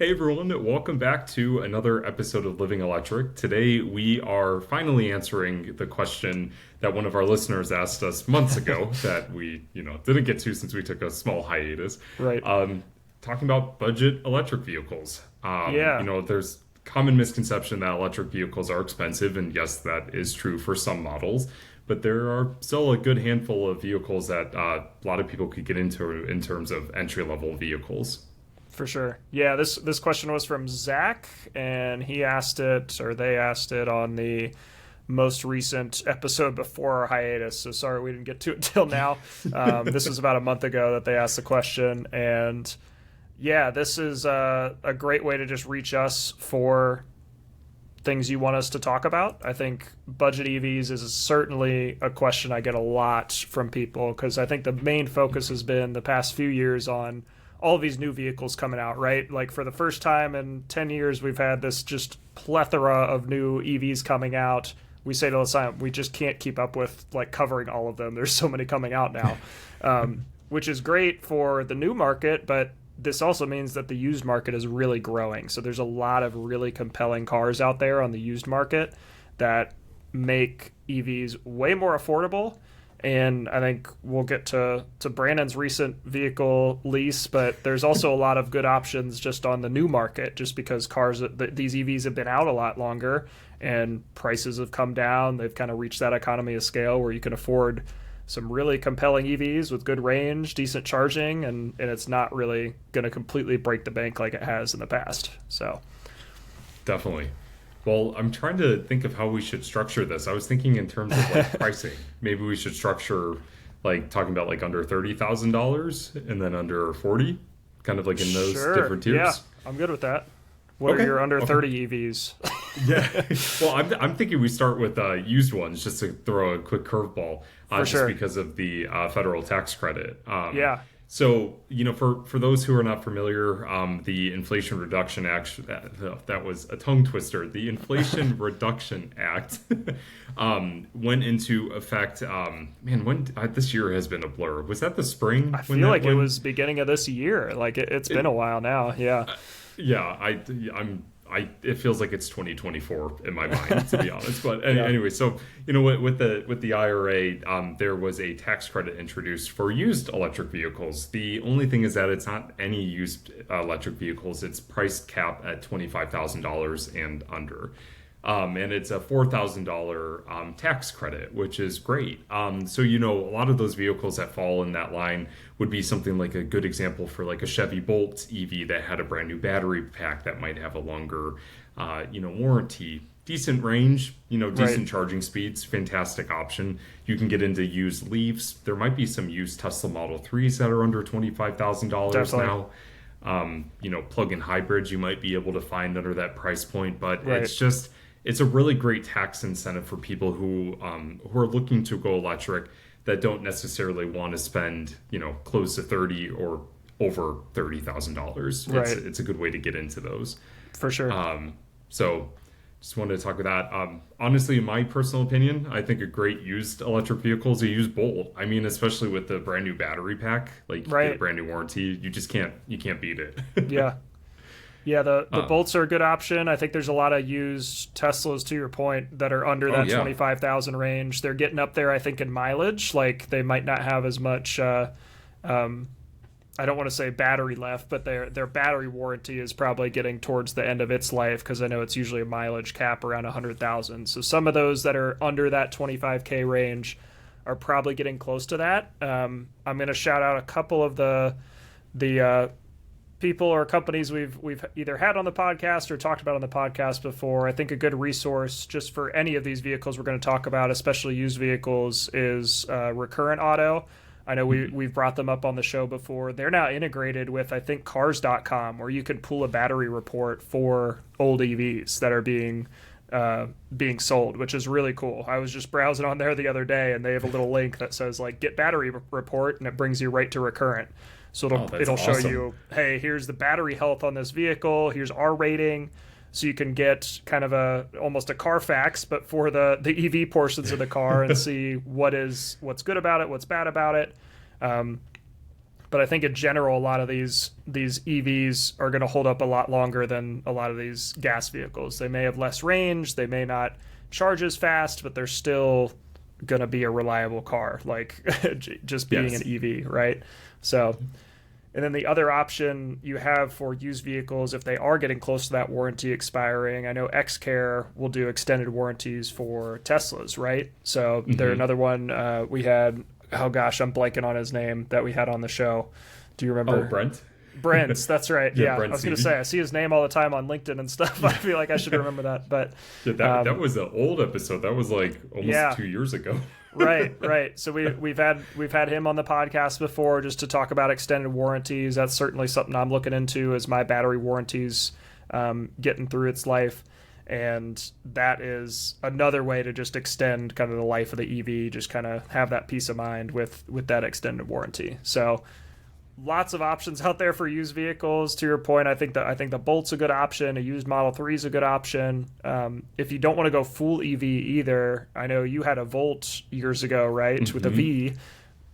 Hey everyone, welcome back to another episode of Living Electric. Today we are finally answering the question that one of our listeners asked us months ago that we, didn't get to since we took a small hiatus. Right. Um, Talking about budget electric vehicles. Yeah. There's common misconception that electric vehicles are expensive, and yes, that is true for some models. But there are still a good handful of vehicles that a lot of people could get into in terms of entry level vehicles. For sure. Yeah, this question was from Zach, and he asked it, or they asked it on the most recent episode before our hiatus. So sorry we didn't get to it till now. This was about a month ago that they asked the question, and yeah, this is a great way to just reach us for things you want us to talk about. I think budget EVs is certainly a question I get a lot from people because I think the main focus has been the past few years on all of these new vehicles coming out, right? Like for the first time in 10 years, we've had this just plethora of new EVs coming out. We say it all the time, we just can't keep up with like covering all of them. There's so many coming out now, which is great for the new market, but this also means that the used market is really growing. So there's a lot of really compelling cars out there on the used market that make EVs way more affordable. And I think we'll get to Brandon's recent vehicle lease, but there's also a lot of good options just on the new market, just because these EVs have been out a lot longer and prices have come down. They've kind of reached that economy of scale where you can afford some really compelling EVs with good range, decent charging, and it's not really going to completely break the bank like it has in the past. So Definitely. Well, I'm trying to think of how we should structure this. I was thinking in terms of like pricing. Maybe we should structure like talking about like under $30,000 and then under 40, kind of like in those sure, different tiers. yeah, I'm good with that. What are Okay. your under Okay. 30 EVs? Yeah. Well, I'm thinking we start with used ones just to throw a quick curveball, just sure. because of the federal tax credit. Yeah. So, for those who are not familiar, the Inflation Reduction Act, that was a tongue twister. The Inflation Reduction Act went into effect. This year has been a blur. Was that the spring? I feel like it was beginning of this year. Like it's been a while now. Yeah. Yeah, it feels like it's 2024 in my mind, to be honest. But Yeah. anyway, so with the IRA, there was a tax credit introduced for used electric vehicles. The only thing is that it's not any used electric vehicles. It's priced cap at $25,000 and under. And it's a $4,000 tax credit, which is great. So, a lot of those vehicles that fall in that line would be something like a good example for like a Chevy Bolt EV that had a brand new battery pack that might have a longer, warranty. Decent range, decent Right. charging speeds, fantastic option. You can get into used Leafs. There might be some used Tesla Model 3s that are under $25,000 Definitely. now. Plug-in hybrids you might be able to find under that price point, but Right. it's a really great tax incentive for people who are looking to go electric that don't necessarily want to spend close to 30 or over $30,000. Right. It's a good way to get into those. For sure. So just wanted to talk about that. Honestly, in my personal opinion, I think a great used electric vehicle is a used Bolt. I mean, especially with the brand new battery pack, like you get a Right. brand new warranty, you can't beat it. Yeah. Yeah, the Uh, Bolts are a good option. I think there's a lot of used Teslas, to your point, that are under Oh, that yeah. 25,000 range. They're getting up there, I think, in mileage. Like they might not have as much. I don't want to say battery left, but their battery warranty is probably getting towards the end of its life because I know it's usually a mileage cap around 100,000. So some of those that are under that 25K range are probably getting close to that. I'm going to shout out a couple of the people or companies we've either had on the podcast or talked about on the podcast before. I think a good resource just for any of these vehicles we're going to talk about, especially used vehicles, is Recurrent Auto. I know we've brought them up on the show before. They're now integrated with, I think, Cars.com, where you can pull a battery report for old EVs that are being sold, which is really cool. I was just browsing on there the other day, and they have a little link that says like "Get Battery Report," and it brings you right to Recurrent. So it'll show awesome. you, hey, here's the battery health on this vehicle. Here's our rating. So you can get kind of almost a Carfax, but for the EV portions of the car, and see what's good about it, what's bad about it. But I think in general, a lot of these EVs are going to hold up a lot longer than a lot of these gas vehicles. They may have less range, they may not charge as fast, but they're still going to be a reliable car, like just being Yes. an EV, right? So, and then the other option you have for used vehicles, if they are getting close to that warranty expiring, I know XCare will do extended warranties for Teslas, right? So they're another one. We had, oh gosh, I'm blanking on his name that we had on the show. Do you remember? Oh, Brent. Brent, that's right. Yeah, Brent I was going to Seavey. say, I see his name all the time on LinkedIn and stuff. I feel like I should remember that. But Yeah, that was an old episode. That was like almost 2 years ago. right. So we've had him on the podcast before just to talk about extended warranties. That's certainly something I'm looking into as my battery warranties getting through its life. And that is another way to just extend kind of the life of the EV, just kind of have that peace of mind with that extended warranty. So lots of options out there for used vehicles. To your point, I think the Bolt's a good option. A used Model 3 is a good option. If you don't want to go full EV either, I know you had a Volt years ago, right, with a V.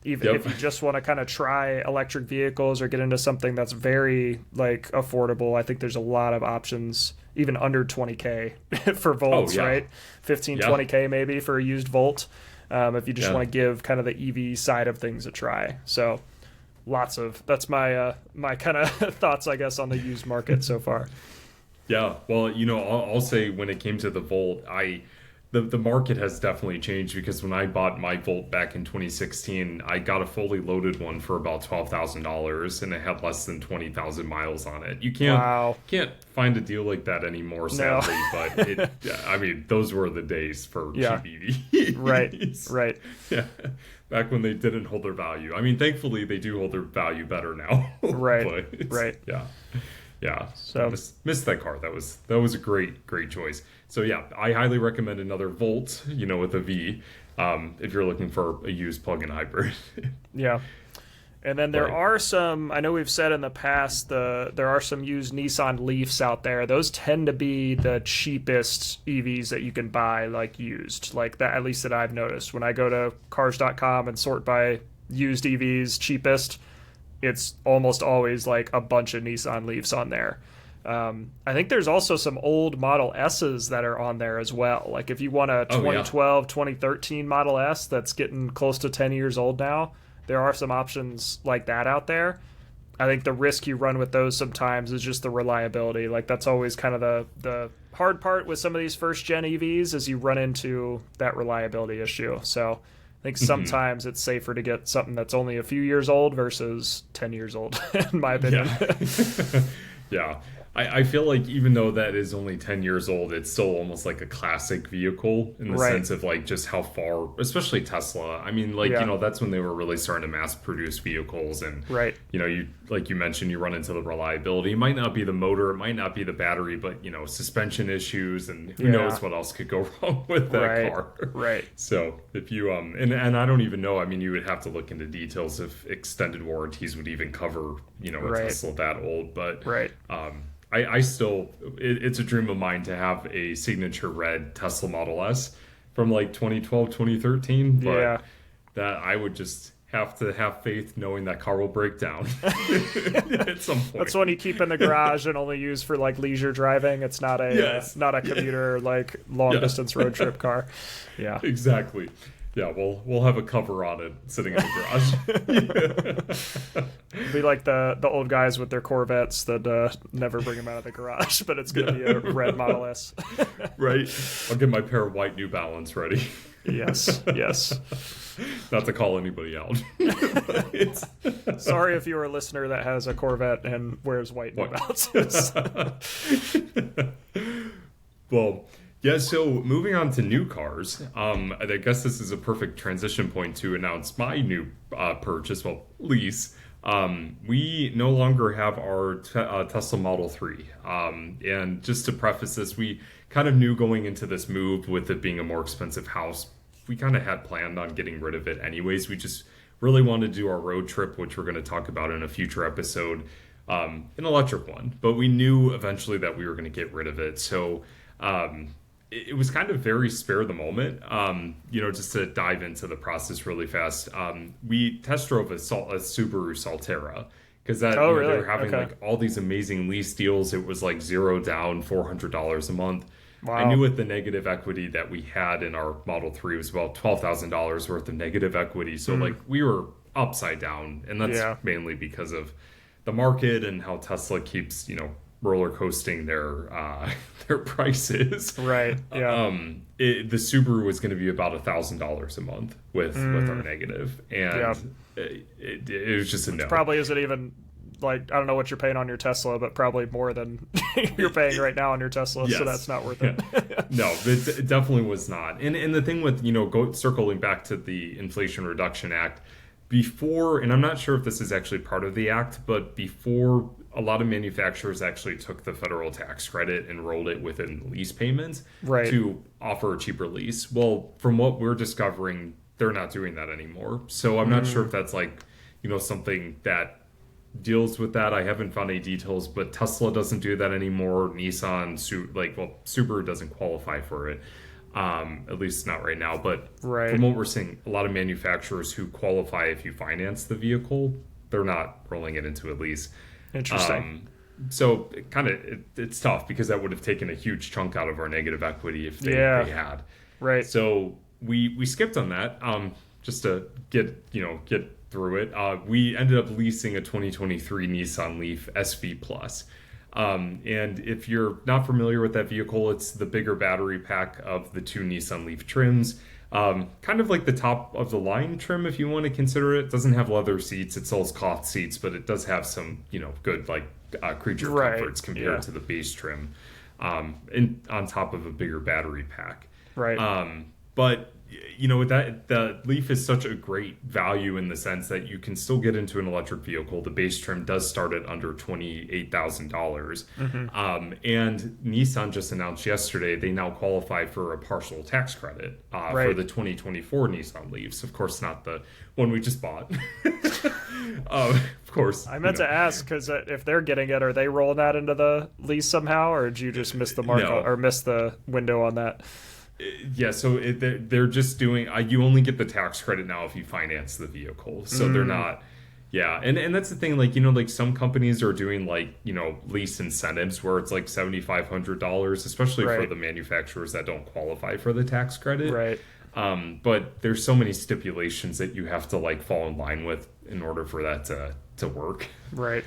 Even if you just want to kind of try electric vehicles or get into something that's very like affordable, I think there's a lot of options, even under 20K for Volts, right? 15, 20K maybe for a used Volt. If you just want to give kind of the EV side of things a try. So that's my my kind of thoughts, I guess, on the used market so far. Yeah, well, I'll say when it came to the Volt, the market has definitely changed, because when I bought my Volt back in 2016, I got a fully loaded one for about $12,000, and it had less than 20,000 miles on it. You can't find a deal like that anymore, sadly. No. But I mean, those were the days for cheap EVs. Right. Yeah. Back when they didn't hold their value. I mean, thankfully they do hold their value better now. Right. Yeah. So missed that car. That was a great choice. So yeah, I highly recommend another Volt, with a V, if you're looking for a used plug-in hybrid. Yeah. And then there are some, I know we've said in the past, there are some used Nissan Leafs out there. Those tend to be the cheapest EVs that you can buy, like used, like that, at least that I've noticed. When I go to cars.com and sort by used EVs cheapest, it's almost always like a bunch of Nissan Leafs on there. I think there's also some old Model S's that are on there as well. Like if you want a 2012, 2013 Model S that's getting close to 10 years old now, there are some options like that out there. I think the risk you run with those sometimes is just the reliability. Like that's always kind of the hard part with some of these first-gen EVs is you run into that reliability issue. So I think sometimes it's safer to get something that's only a few years old versus 10 years old, in my opinion. Yeah. I feel like even though that is only 10 years old, it's still almost like a classic vehicle in the sense of like just how far, especially Tesla. I mean, like, that's when they were really starting to mass produce vehicles. And, you like you mentioned, you run into the reliability. It might not be the motor, it might not be the battery, but, suspension issues and who knows what else could go wrong with that car. Right. So if you, and I don't even know, I mean, you would have to look into details if extended warranties would even cover, a Tesla that old. But, I still, it's a dream of mine to have a signature red Tesla Model S from like 2012, 2013. But that I would just have to have faith knowing that car will break down at some point. That's one you keep in the garage and only use for like leisure driving. It's not a commuter, like long distance road trip car. Yeah, exactly. Yeah, we'll have a cover on it sitting in the garage. It'll be like the old guys with their Corvettes that never bring them out of the garage, but it's going to be a red Model S. Right. I'll get my pair of white New Balance ready. Yes. Not to call anybody out. Sorry if you're a listener that has a Corvette and wears white New Balances. Well, yeah, so moving on to new cars, I guess this is a perfect transition point to announce my new purchase, lease. We no longer have our Tesla Model 3. And just to preface this, we kind of knew going into this move with it being a more expensive house, we kind of had planned on getting rid of it anyways. We just really wanted to do our road trip, which we're going to talk about in a future episode, an electric one. But we knew eventually that we were going to get rid of it. So it was kind of very spare the moment. Just to dive into the process really fast, we test drove a Subaru Solterra because Oh, they really? were having Okay. like all these amazing lease deals. It was like zero down, $400 a month. I knew Wow. with the negative equity that we had in our Model 3 was about $12,000 worth of negative equity. So like we were upside down, and that's Yeah. mainly because of the market and how Tesla keeps, roller coasting their their prices. Right. Yeah. The Subaru was going to be about $1,000 a month with our negative, Yeah. and it was just a no. Probably isn't even like, I don't know what you're paying on your Tesla, but probably more than you're paying right now on your Tesla. Yes. So that's not worth it. No, it definitely was not. And the thing with, circling back to the Inflation Reduction Act, before, and I'm not sure if this is actually part of the act, but before a lot of manufacturers actually took the federal tax credit and rolled it within lease payments Right. to offer a cheaper lease. Well, from what we're discovering, they're not doing that anymore. So I'm not sure if that's like, something that deals with that. I haven't found any details, but Tesla doesn't do that anymore. Subaru doesn't qualify for it, at least not right now. But Right. from what we're seeing, a lot of manufacturers who qualify if you finance the vehicle, they're not rolling it into a lease. Interesting. So it's tough because that would have taken a huge chunk out of our negative equity if they had. Right. So we skipped on that just to get through it. We ended up leasing a 2023 Nissan Leaf SV Plus. And if you're not familiar with that vehicle, it's the bigger battery pack of the two Nissan Leaf trims. Kind of like the top of the line trim, if you want to consider it. It doesn't have leather seats; it sells cloth seats, but it does have some, good creature Right, comforts compared to the base trim, and on top of a bigger battery pack. Right. But with that, the Leaf is such a great value in the sense that you can still get into an electric vehicle. The base trim does start at under $28,000. And Nissan just announced yesterday they now qualify for a partial tax credit for the 2024 Nissan Leafs. Of course, not the one we just bought. Of course. I meant to ask because if they're getting it, are they rolling that into the lease somehow, or did you just miss the mark No. or miss the window on that? Yeah, so they're just doing. You only get the tax credit now if you finance the vehicle. So they're not. Yeah, and that's the thing. Like some companies are doing lease incentives where it's like $7,500, especially for Right. the manufacturers that don't qualify for the tax credit. Right. But there's so many stipulations that you have to fall in line with in order for that to work. Right.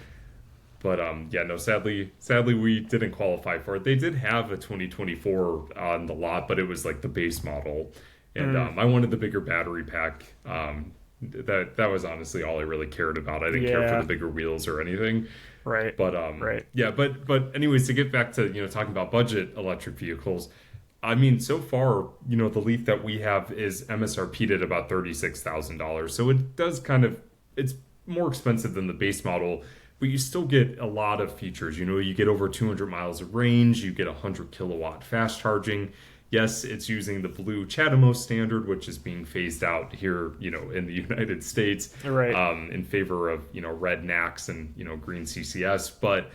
But sadly we didn't qualify for it. They did have a 2024 on the lot, but it was like the base model, and I wanted the bigger battery pack. That was honestly all I really cared about. I didn't care for the bigger wheels or anything. Right. But Right. yeah, but anyways, to get back to talking about budget electric vehicles, I mean, so far, the Leaf that we have is MSRP'd at about $36,000. So it does it's more expensive than the base model, but you still get a lot of features. You get over 200 miles of range, you get 100 kilowatt fast charging. Yes, it's using the blue CHAdeMO standard, which is being phased out here, in the United States, Right. in favor of, red NACS and, green CCS. But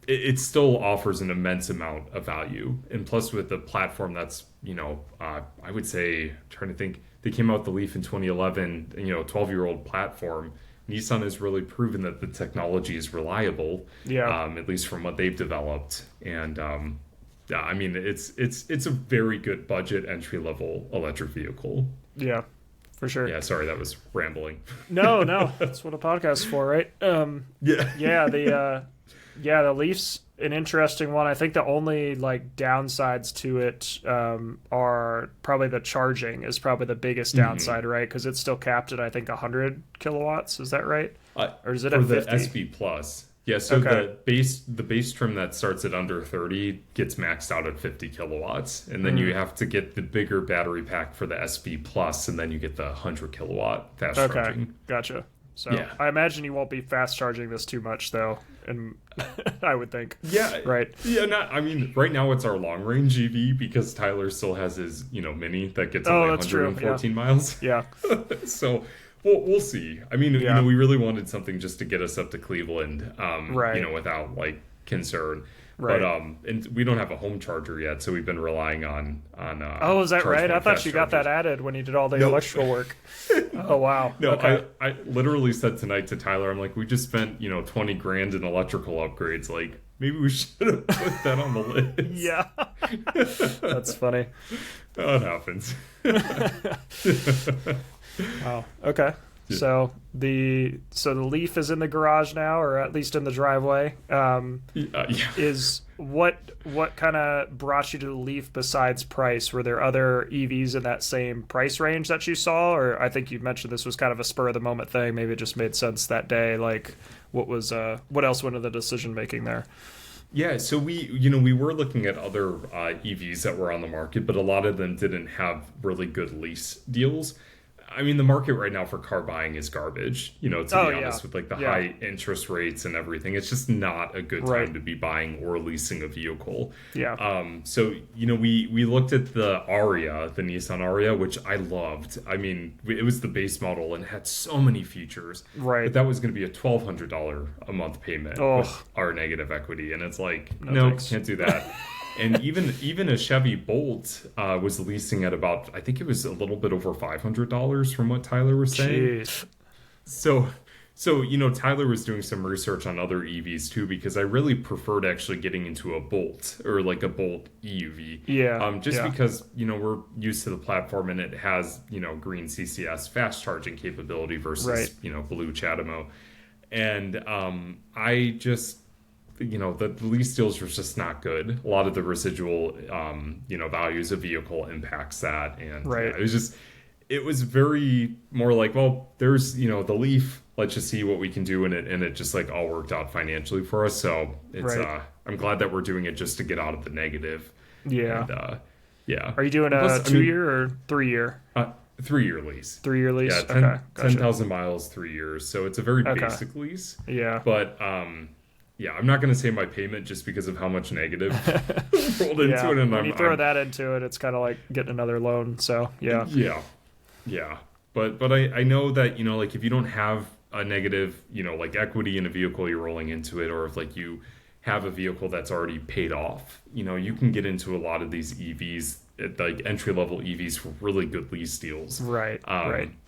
it still offers an immense amount of value. And plus with the platform that's, I would say, trying to think, they came out with the Leaf in 2011, 12-year-old platform. Nissan has really proven that the technology is reliable, at least from what they've developed. And I mean, it's a very good budget entry-level electric vehicle. Yeah, for sure. Yeah, sorry, that was rambling. No, that's what a podcast's for, right? Yeah. The Leaf's an interesting one. I think the only downsides to it are probably the charging is probably the biggest downside, right? Because it's still capped at I think 100 kilowatts. Is that right? Or is it for at the 50? SV Plus? Yeah. So Okay. the base trim that starts at under 30 gets maxed out at 50 kilowatts, and then you have to get the bigger battery pack for the SV Plus, and then you get the 100 kilowatt fast Okay, charging. gotcha. So Yeah. I imagine you won't be fast charging this too much, though, and I would think. Yeah. Right. Yeah. I mean, right now it's our long range EV because Tyler still has his Mini that gets only that's true, 114 miles. Yeah. So we'll see. I mean, we really wanted something just to get us up to Cleveland, Right. without concern. Right. But and we don't have a home charger yet, so we've been relying on Oh, is that Charge right? I Point thought fast you got that chargers. added when you did all the Nope. electrical work. Oh, wow. No, Okay. I literally said tonight to Tyler, I'm like, we just spent 20 grand in electrical upgrades. Like maybe we should have put that on the list. Yeah. That's funny. That happens. Wow. Okay. Yeah. So the Leaf is in the garage now, or at least in the driveway. Yeah. Is what kind of brought you to the Leaf besides price? Were there other EVs in that same price range that you saw, or I think you mentioned this was kind of a spur of the moment thing. Maybe it just made sense that day. Like, what else went into the decision making there? Yeah, so we were looking at other EVs that were on the market, but a lot of them didn't have really good lease deals. I mean, the market right now for car buying is garbage, to be honest, with like the high interest rates and everything. It's just not a good time to be buying or leasing a vehicle. Yeah. So, we looked at the Aria, the Nissan Aria, which I loved. I mean, it was the base model and had so many features. Right. But that was going to be a $1,200 a month payment with our negative equity. And it's like, no, can't do that. And even a Chevy Bolt was leasing at about, I think it was a little bit over $500 from what Tyler was saying. Jeez. So Tyler was doing some research on other EVs too, because I really preferred actually getting into a Bolt or like a Bolt EUV. Yeah. Because we're used to the platform and it has green CCS fast charging capability versus blue CHAdeMO, and I just. The lease deals were just not good. A lot of the residual, values of vehicle impacts that. And it was very more like, well, there's, the Leaf, let's just see what we can do in it. And it just like all worked out financially for us. So it's, I'm glad that we're doing it just to get out of the negative. Yeah. And, yeah. Are you doing a 2-year or 3-year? 3-year lease. 3-year lease? Yeah, okay. Gotcha. 10,000 miles, 3 years. So it's a very basic lease. Yeah. But, yeah, I'm not going to say my payment just because of how much negative rolled into it. And when you throw that into it, it's kind of like getting another loan. So, yeah. Yeah. But I know that, like if you don't have a negative, like equity in a vehicle you're rolling into it, or if like you have a vehicle that's already paid off, you can get into a lot of these EVs, like entry-level EVs for really good lease deals. Right.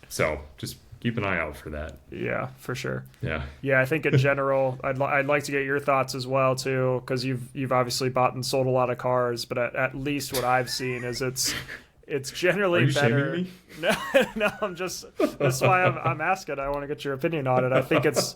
So just keep an eye out for that. Yeah, for sure. Yeah. Yeah, I think in general, I'd like to get your thoughts as well too, because you've obviously bought and sold a lot of cars, but at least what I've seen is it's generally Are you better. shaming No, I'm just. That's why I'm asking. I want to get your opinion on it. I think it's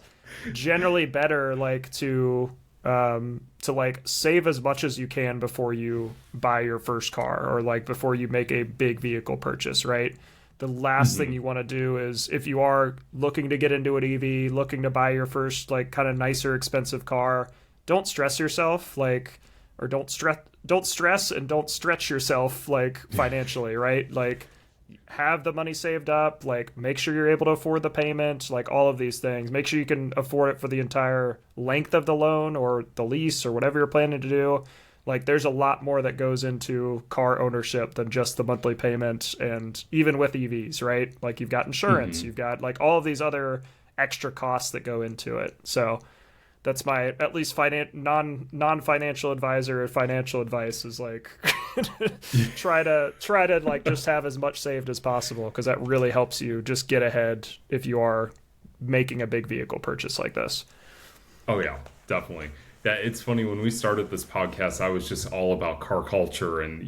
generally better, like to like save as much as you can before you buy your first car, or like before you make a big vehicle purchase, right? The last thing you want to do is, if you are looking to get into an EV, looking to buy your first like kind of nicer, expensive car, don't stress yourself, like, or don't stress and don't stretch yourself like financially, right? Like, have the money saved up, like make sure you're able to afford the payment, like all of these things. Make sure you can afford it for the entire length of the loan or the lease or whatever you're planning to do. Like, there's a lot more that goes into car ownership than just the monthly payment. And even with EVs, right? Like, you've got insurance, you've got like all of these other extra costs that go into it. So that's my, at least non-financial advisor financial advice is like, try to like just have as much saved as possible, because that really helps you just get ahead if you are making a big vehicle purchase like this. Oh yeah, definitely. Yeah, it's funny, when we started this podcast, I was just all about car culture and,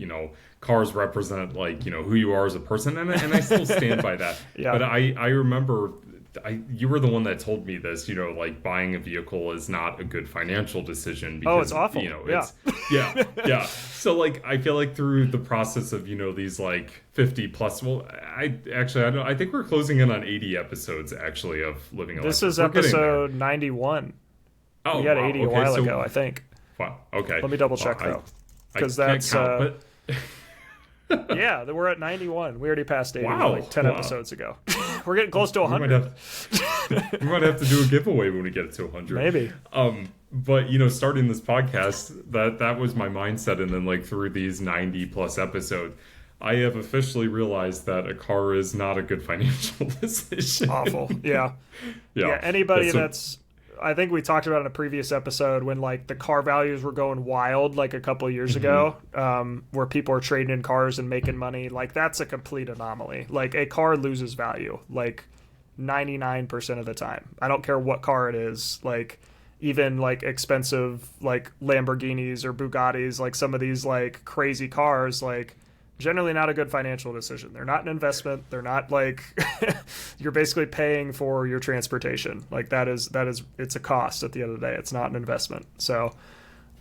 cars represent like, who you are as a person. And I still stand by that. Yeah. But I remember you were the one that told me this, like buying a vehicle is not a good financial decision because, it's awful. Yeah. So like, I feel like through the process of, these like 50 plus, well, I think we're closing in on 80 episodes actually of Living Electric. This is episode 91. Oh, we had 80 a while ago, I think. Wow. Okay. Let me double check though, because that's count, but yeah, we're at 91. We already passed 80 wow, like 10 episodes ago. We're getting close to 100. We might have to do a giveaway when we get to 100. Maybe. But starting this podcast, that was my mindset, and then like through these 90 plus episodes, I have officially realized that a car is not a good financial decision. Awful. Yeah. Yeah. Anybody that's I think we talked about in a previous episode when like the car values were going wild like a couple of years ago, where people are trading in cars and making money. Like that's a complete anomaly. Like a car loses value like 99% of the time. I don't care what car it is. Like even like expensive like Lamborghinis or Bugattis, like some of these like crazy cars, like generally not a good financial decision. They're not an investment. They're not like you're basically paying for your transportation. Like that is it's a cost at the end of the day. It's not an investment. So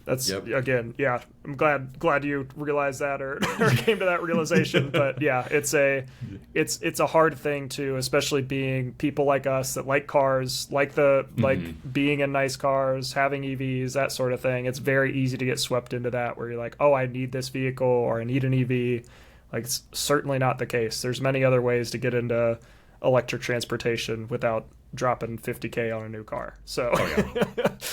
that's again, yeah, I'm glad you realized that or came to that realization. But yeah, it's a hard thing to, especially being people like us that like cars, like being in nice cars, having EVs, that sort of thing. It's very easy to get swept into that where you're like, oh, I need this vehicle or I need an EV. Like it's certainly not the case. There's many other ways to get into electric transportation without dropping $50K on a new car. So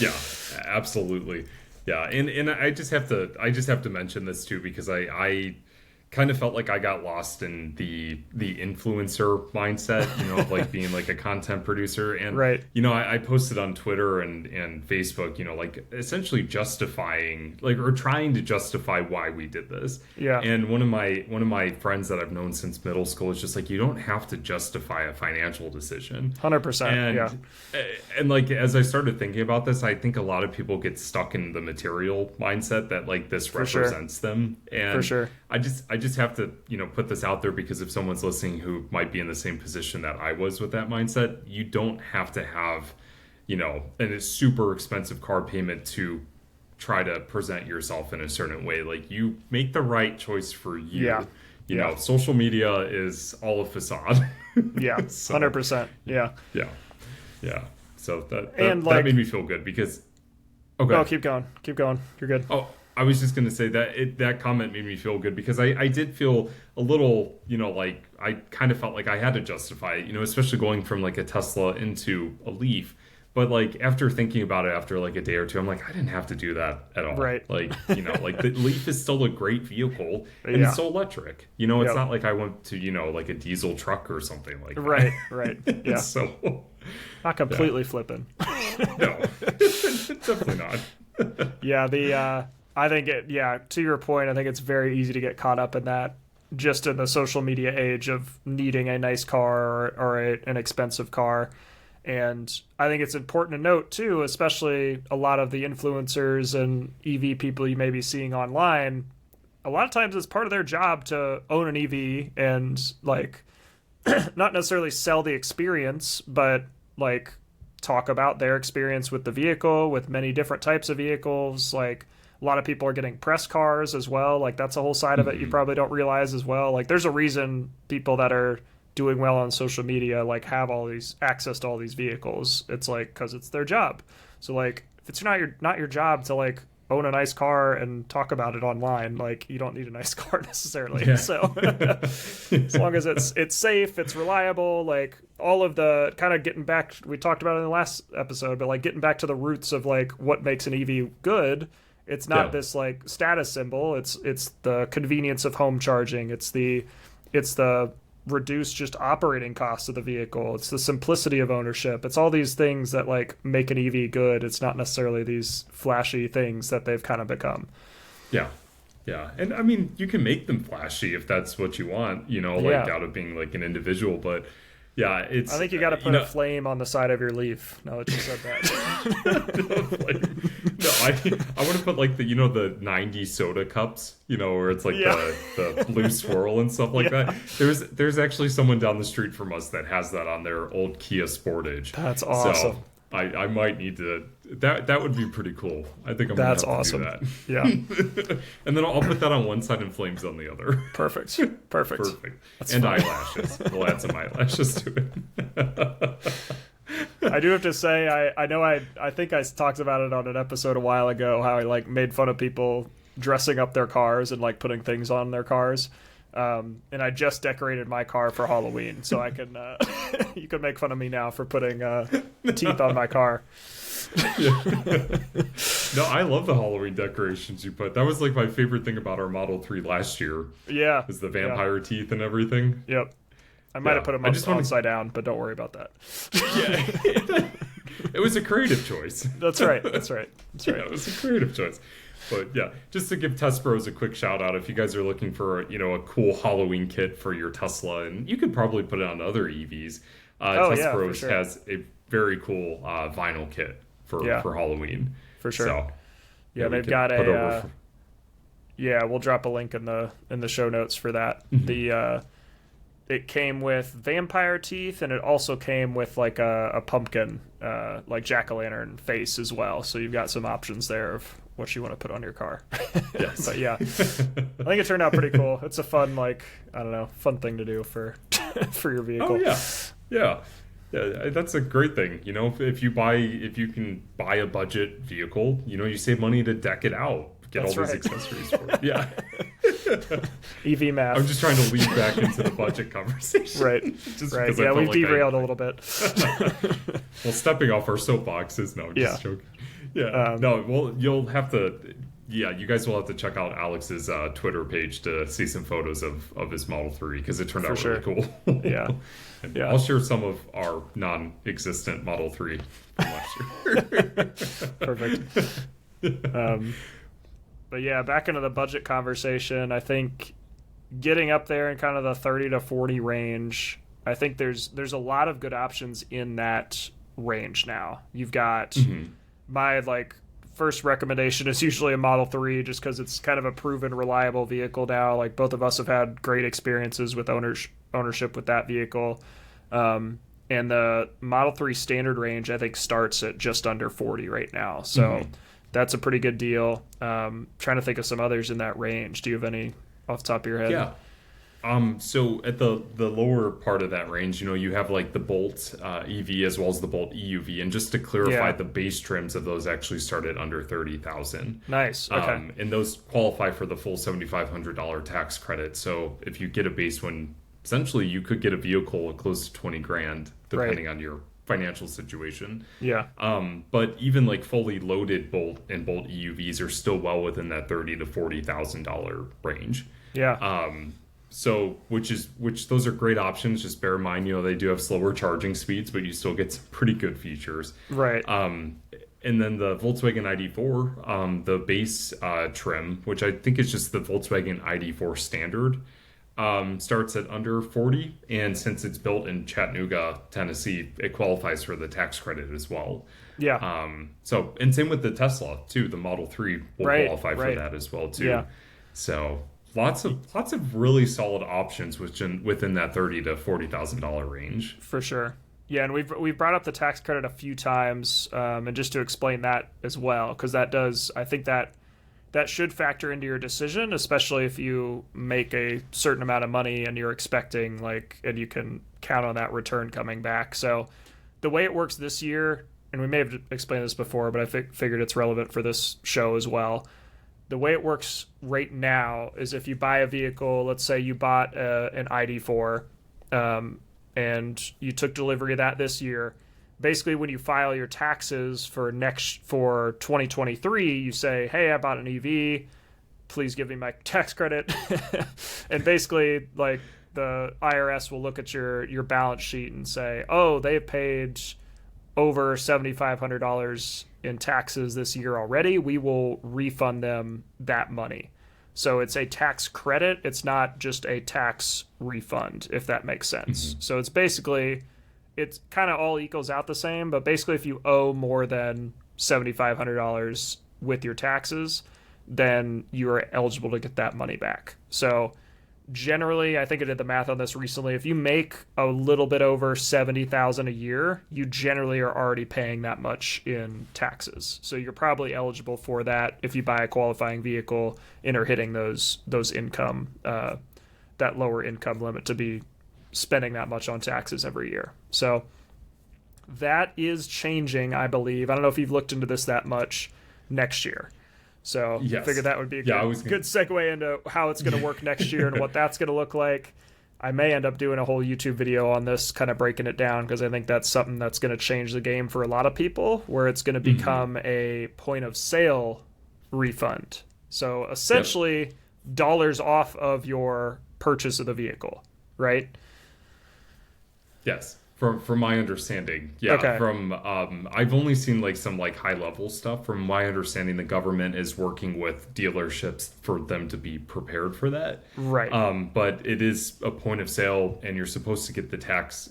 yeah, absolutely. Yeah, and I just have to mention this too because I kind of felt like I got lost in the influencer mindset, of like being like a content producer. And right. I posted on Twitter and Facebook, like essentially justifying like or trying to justify why we did this. Yeah. And one of my friends that I've known since middle school is just like, you don't have to justify a financial decision. 100%. Yeah. And like as I started thinking about this, I think a lot of people get stuck in the material mindset that like this represents them. And for sure. I just have to, put this out there because if someone's listening who might be in the same position that I was with that mindset, you don't have to have, a super expensive car payment to try to present yourself in a certain way. Like you make the right choice for you. Yeah. You know, social media is all a facade. Yeah. 100%. Yeah. Yeah. Yeah. So that made me feel good because. Okay. Oh, keep going. You're good. Oh, I was just going to say that that comment made me feel good because I did feel a little, like I kind of felt like I had to justify it, especially going from like a Tesla into a Leaf. But like after thinking about it after like a day or two, I'm like, I didn't have to do that at all. Right. Like, like the Leaf is still a great vehicle and it's still electric. It's not like I went to, like a diesel truck or something like that. Right. Yeah. So not completely flipping. No, definitely not. Yeah. I think to your point, I think it's very easy to get caught up in that just in the social media age of needing a nice car or an expensive car. And I think it's important to note too, especially a lot of the influencers and EV people you may be seeing online, a lot of times it's part of their job to own an EV and like not necessarily sell the experience, but like talk about their experience with the vehicle, with many different types of vehicles. Like a lot of people are getting press cars as well. Like that's a whole side of it you probably don't realize as well. Like there's a reason people that are doing well on social media like have all these access to all these vehicles. It's like because it's their job. So like if it's not your job to like own a nice car and talk about it online, like you don't need a nice car necessarily. Yeah. So as long as it's safe, it's reliable, like all of the kind of getting back, we talked about it in the last episode, but like getting back to the roots of like what makes an EV good. It's not this like status symbol. It's the convenience of home charging. It's the reduce just operating costs of the vehicle. It's the simplicity of ownership. It's all these things that like make an EV good. It's not necessarily these flashy things that they've kind of become. Yeah. And I mean, you can make them flashy if that's what you want, out of being like an individual, but yeah, I think you got to put a flame on the side of your Leaf. Now that you said that. I want to put like the 90 soda cups, where it's like the blue swirl and stuff like that. There's actually someone down the street from us that has that on their old Kia Sportage. That's awesome. So I might need to. That would be pretty cool. I think I'm gonna have to do that. Yeah. And then I'll put that on one side and flames on the other. Perfect. That's and fun. Eyelashes. We'll add some eyelashes to it. I do have to say, I know I think I talked about it on an episode a while ago, how I like made fun of people dressing up their cars and like putting things on their cars. And I just decorated my car for Halloween, so I can you can make fun of me now for putting teeth on my car. No, I love the Halloween decorations you put. That was like my favorite thing about our Model 3 last year. Yeah. Is the vampire teeth and everything. Yep. I might have put them upside down, but don't worry about that. It was a creative choice. That's right. That's right. That's right. Yeah, it was a creative choice. But yeah, just to give Test Bros a quick shout out, if you guys are looking for a cool Halloween kit for your Tesla, and you could probably put it on other EVs, Test Bros sure. has a very cool vinyl kit for Halloween. For sure. So, yeah, they've got yeah, we'll drop a link in the show notes for that. The it came with vampire teeth, and it also came with like a pumpkin, like jack-o'-lantern face as well. So you've got some options there of what you want to put on your car. Yes. But yeah, I think it turned out pretty cool. It's a fun, fun thing to do for for your vehicle. Oh yeah. That's a great thing. If you can buy a budget vehicle, you save money to deck it out. Get all these accessories for it. Yeah. EV math. I'm just trying to lead back into the budget conversation. Right. Just right. Yeah, we've derailed a little bit. Well, stepping off our soapboxes, no, just joking. Yeah. No, well, you'll have to. Yeah, you guys will have to check out Alex's Twitter page to see some photos of his Model 3 because it turned out really cool. Yeah. I'll share some of our non-existent Model 3 from last year. Perfect. But yeah, back into the budget conversation, I think getting up there in kind of the 30 to 40 range, I think there's a lot of good options in that range now. You've got my first recommendation is usually a Model 3 just because it's kind of a proven reliable vehicle now. Like both of us have had great experiences with ownership with that vehicle. And the Model 3 standard range, I think, starts at just under 40 right now. So that's a pretty good deal. Trying to think of some others in that range. Do you have any off the top of your head? Yeah. So at the lower part of that range, you have like the Bolt EV as well as the Bolt EUV. And just to clarify, the base trims of those actually start at under $30,000. Nice. Okay. And those qualify for the full $7,500 tax credit. So if you get a base one, essentially you could get a vehicle close to 20 grand, depending on your financial situation. Yeah. But even like fully loaded Bolt and Bolt EUVs are still well within that $30,000 to $40,000 range. Yeah. So which those are great options. Just bear in mind, they do have slower charging speeds, but you still get some pretty good features. Right. And then the Volkswagen ID4, the base trim, which I think is just the Volkswagen ID4 standard, starts at under 40, and since it's built in Chattanooga, Tennessee, it qualifies for the tax credit as well. Yeah. So, and same with the Tesla too. The Model 3 will qualify for that as well too. Yeah. So lots of really solid options within that $30,000 to $40,000 range. For sure. Yeah, and we've brought up the tax credit a few times, and just to explain that as well, because I think that should factor into your decision, especially if you make a certain amount of money and you're expecting and you can count on that return coming back. So the way it works this year, and we may have explained this before, but I figured it's relevant for this show as well. The way it works right now is if you buy a vehicle, let's say you bought an ID4, and you took delivery of that this year. Basically, when you file your taxes for 2023, you say, "Hey, I bought an EV. Please give me my tax credit." And basically, the IRS will look at your balance sheet and say, "Oh, they paid over $7,500 in taxes this year already. We will refund them that money." So it's a tax credit. It's not just a tax refund, if that makes sense. So it's basically, it's kind of all equals out the same, but basically if you owe more than $7,500 with your taxes, then you are eligible to get that money back. So generally, I think I did the math on this recently, if you make a little bit over $70,000 a year, you generally are already paying that much in taxes. So you're probably eligible for that if you buy a qualifying vehicle and are hitting those income, that lower income limit to be spending that much on taxes every year. So that is changing, I believe. I don't know if you've looked into this that much next year. So I figured that would be a good segue into how it's going to work next year and what that's going to look like. I may end up doing a whole YouTube video on this, kind of breaking it down, because I think that's something that's going to change the game for a lot of people, where it's going to become a point of sale refund. So essentially, dollars off of your purchase of the vehicle, right? Yes. From my understanding, yeah. Okay. From I've only seen like some like high level stuff. From my understanding, the government is working with dealerships for them to be prepared for that. Right. But it is a point of sale, and you're supposed to get the tax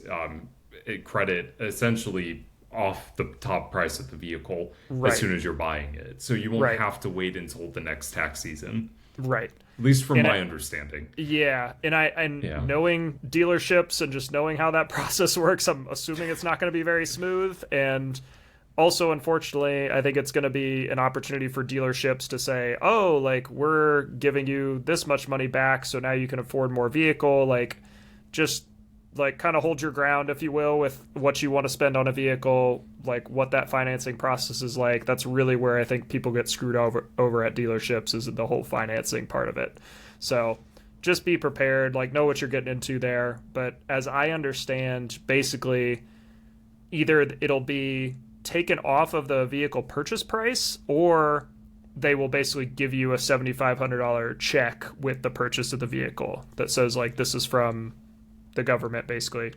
credit essentially off the top price of the vehicle Right. as soon as you're buying it. So you won't Right. have to wait until the next tax season. Right. At least from And my understanding. Yeah, and Yeah. knowing dealerships and just knowing how that process works, I'm assuming it's not going to be very smooth. And also, unfortunately, I think it's going to be an opportunity for dealerships to say, "Oh, like we're giving you this much money back, so now you can afford more vehicle." Like, just like kind of hold your ground, if you will, with what you want to spend on a vehicle, like what that financing process is like. That's really where I think people get screwed over at dealerships, is the whole financing part of it. So just be prepared, like know what you're getting into there. But as I understand, basically either it'll be taken off of the vehicle purchase price, or they will basically give you a $7,500 check with the purchase of the vehicle that says like this is from the government, basically,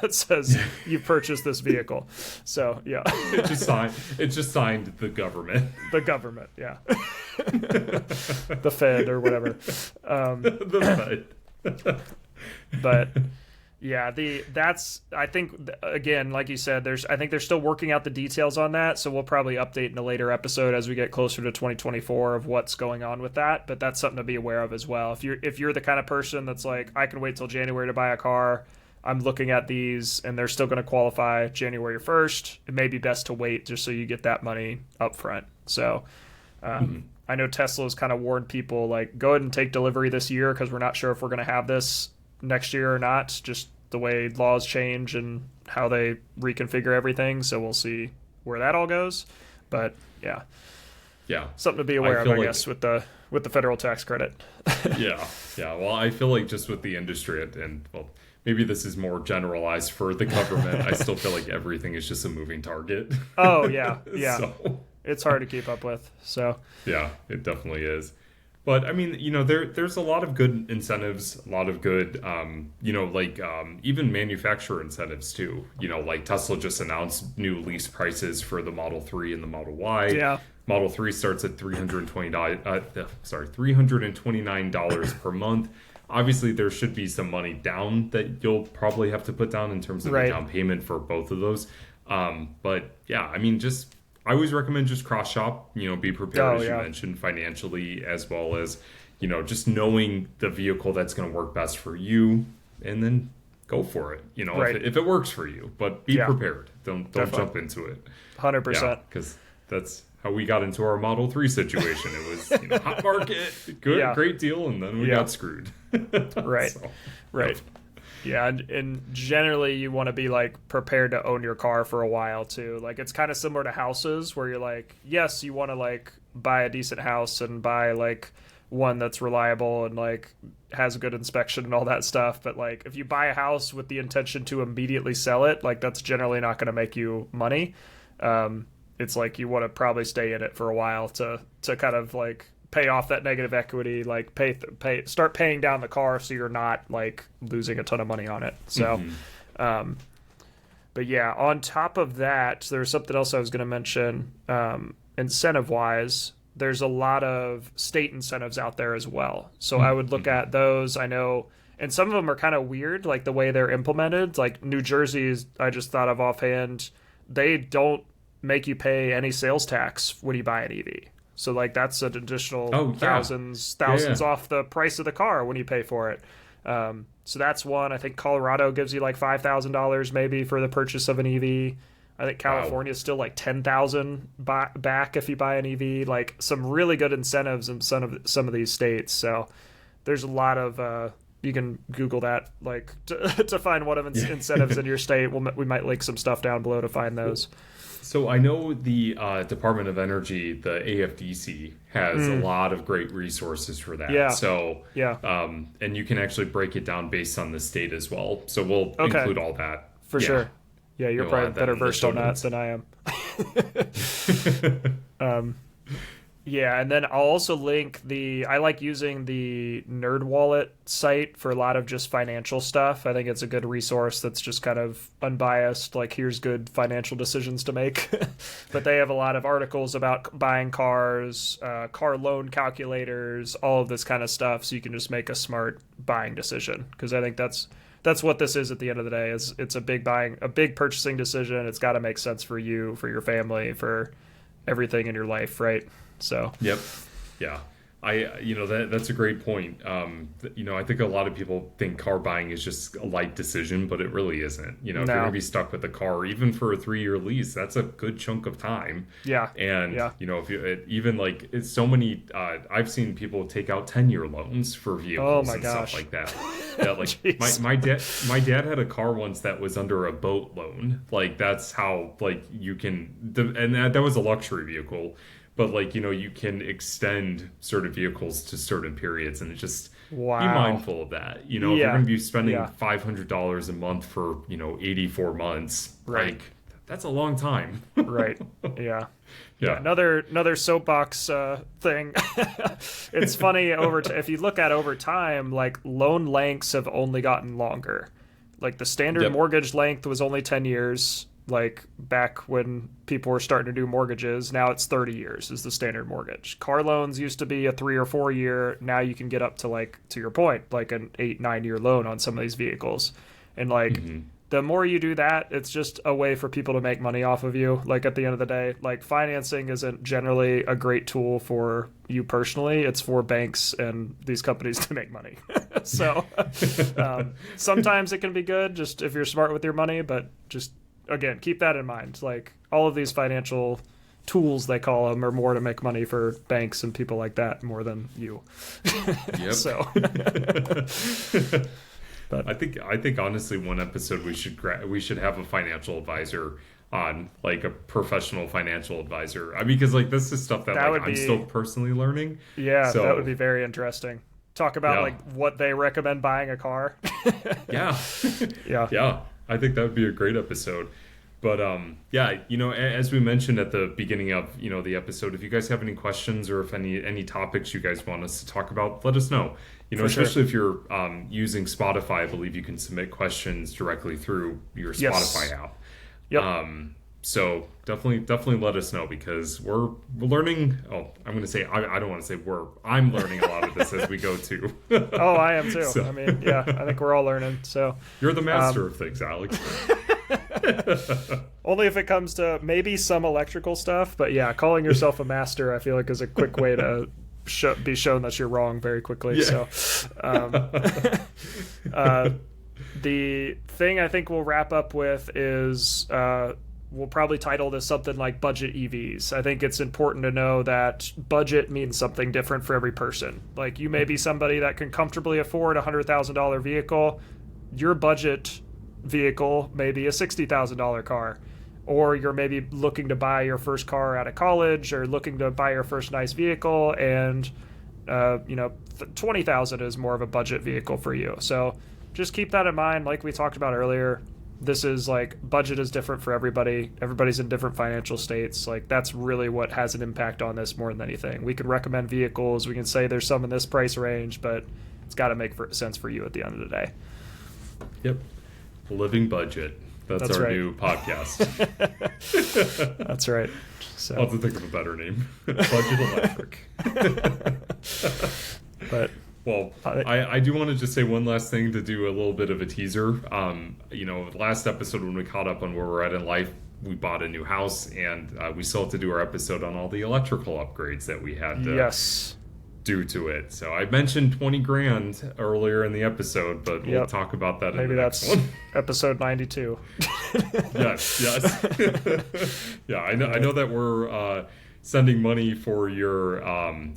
that says you purchased this vehicle. So yeah. It just signed the government. The government, yeah. The Fed or whatever. The Fed. But yeah, I think again, like you said, I think they're still working out the details on that, so we'll probably update in a later episode as we get closer to 2024 of what's going on with that. But that's something to be aware of as well. If you're the kind of person that's like, I can wait till January to buy a car, I'm looking at these and they're still going to qualify January 1st, it may be best to wait just so you get that money up front. So I know Tesla's kind of warned people, like, go ahead and take delivery this year because we're not sure if we're going to have this next year or not, just the way laws change and how they reconfigure everything. So we'll see where that all goes. But yeah, something to be aware of, I guess, with the federal tax credit. yeah. Well, I feel like just with the industry and well, maybe this is more generalized for the government. I still feel like everything is just a moving target. Oh yeah. So, it's hard to keep up with. So yeah, it definitely is. But I mean, there's a lot of good incentives, a lot of good, even manufacturer incentives too. Like Tesla just announced new lease prices for the Model 3 and the Model Y. Yeah. Model 3 starts at $329 per month. Obviously, there should be some money down that you'll probably have to put down in terms of a down payment for both of those. But yeah, I mean, I always recommend just cross shop, be prepared, as you mentioned, financially, as well as, just knowing the vehicle that's going to work best for you, and then go for it, if it works for you, but be prepared. Don't jump into it. 100%. Because that's how we got into our Model 3 situation. It was, hot market, good, great deal, and then we got screwed. Right. So, right. Yep. Yeah, and generally you want to be like prepared to own your car for a while too. Like it's kind of similar to houses where you're like, yes, you want to like buy a decent house and buy like one that's reliable and like has a good inspection and all that stuff. But like if you buy a house with the intention to immediately sell it, like that's generally not going to make you money. It's like you want to probably stay in it for a while to kind of like pay off that negative equity, like start paying down the car so you're not like losing a ton of money on it. So, but yeah, on top of that, there's something else I was going to mention. Incentive wise, there's a lot of state incentives out there as well. So I would look at those. I know, and some of them are kind of weird, like the way they're implemented. Like New Jersey's, I just thought of offhand, they don't make you pay any sales tax when you buy an EV. So like that's an additional thousands off the price of the car when you pay for it. So that's one. I think Colorado gives you like $5,000 maybe for the purchase of an EV. I think California is still like $10,000 back if you buy an EV. Like some really good incentives in some of these states. So there's a lot of you can Google that like to find one of incentives in your state. We might link some stuff down below to find those. So I know the Department of Energy, the AFDC, has a lot of great resources for that. Yeah. So and you can actually break it down based on the state as well. So we'll include all that for sure. Yeah, you're probably better versed on that than I am. Yeah, and then I'll also link I like using the NerdWallet site for a lot of just financial stuff. I think it's a good resource that's just kind of unbiased, like here's good financial decisions to make. But they have a lot of articles about buying cars, car loan calculators, all of this kind of stuff, so you can just make a smart buying decision. Because I think that's what this is at the end of the day. Is it's a big purchasing decision. It's got to make sense for you, for your family, for everything in your life, right? So yep, yeah, that's a great point. I think a lot of people think car buying is just a light decision, but it really isn't. If you're gonna be stuck with a car, even for a 3-year lease, that's a good chunk of time. Yeah, and if you even like it's so many, I've seen people take out 10-year loans for vehicles and stuff like that. Yeah, like my dad had a car once that was under a boat loan. Like that's how you can, and that was a luxury vehicle. But you can extend certain vehicles to certain periods, and it just be mindful of that. If you're going to be spending $500 a month for 84 months, right? That's a long time, right? Yeah. Yeah. Another soapbox thing. It's funny if you look at over time, like loan lengths have only gotten longer. Like the standard mortgage length was only 10 years. Like back when people were starting to do mortgages, now it's 30 years is the standard mortgage. Car loans used to be a 3 or 4 year. Now you can get up to to your point, like an 8-9 year loan on some of these vehicles. And the more you do that, it's just a way for people to make money off of you. Like at the end of the day, like financing isn't generally a great tool for you personally. It's for banks and these companies to make money. So sometimes it can be good just if you're smart with your money, but just again, keep that in mind. Like all of these financial tools, they call them, are more to make money for banks and people like that more than you. Yep. So, but I think honestly, one episode we should have a financial advisor on, like a professional financial advisor. I mean, because this is stuff that I'm still personally learning. Yeah, so that would be very interesting. Talk about what they recommend buying a car. Yeah. Yeah. I think that would be a great episode. But as we mentioned at the beginning of the episode, if you guys have any questions or if any topics you guys want us to talk about, let us know. Especially if you're using Spotify, I believe you can submit questions directly through your Spotify app. Yep. So definitely let us know, because we're learning. Oh, I'm going to say, I don't want to say I'm learning a lot of this as we go too. Oh, I am too. So. I mean, yeah, I think we're all learning. So you're the master of things, Alex. Only if it comes to maybe some electrical stuff, but yeah, calling yourself a master, I feel like is a quick way to be shown that you're wrong very quickly. Yeah. So, the thing I think we'll wrap up with is we'll probably title this something like budget EVs. I think it's important to know that budget means something different for every person. Like you may be somebody that can comfortably afford a $100,000 vehicle. Your budget vehicle may be a $60,000 car. Or you're maybe looking to buy your first car out of college, or looking to buy your first nice vehicle, and $20,000 is more of a budget vehicle for you. So just keep that in mind. Like we talked about earlier, this is budget is different for everybody. Everybody's in different financial states. That's really what has an impact on this more than anything. We can recommend vehicles. We can say there's some in this price range, but it's got to make sense for you at the end of the day. Yep. Living Budget. That's our new podcast. That's right. So I'll have to think of a better name. Budget Electric. But I do want to just say one last thing to do a little bit of a teaser. Last episode when we caught up on where we're at in life, we bought a new house, and we still have to do our episode on all the electrical upgrades that we had to do to it. So I mentioned $20,000 earlier in the episode, but we'll talk about that in the next one. Episode 92. Yes. Yeah, I know that we're sending money for your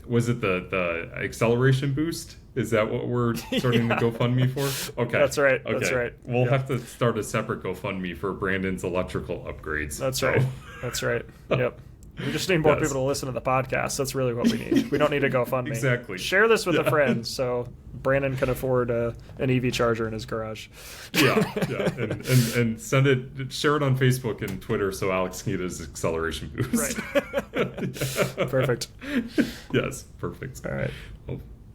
was it the acceleration boost? Is that what we're starting to GoFundMe for? Okay. That's right. Okay. That's right. We'll have to start a separate GoFundMe for Brandon's electrical upgrades. That's right. That's right. Yep. We just need more people to listen to the podcast. That's really what we need. We don't need a GoFundMe. Exactly. Share this with a friend so Brandon can afford an EV charger in his garage. Yeah, and send it, share it on Facebook and Twitter so Alex can get his acceleration boost. Right. Perfect. Yes, perfect. All right.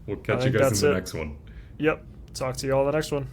We'll catch you guys in the next one. Yep. Talk to you all in the next one.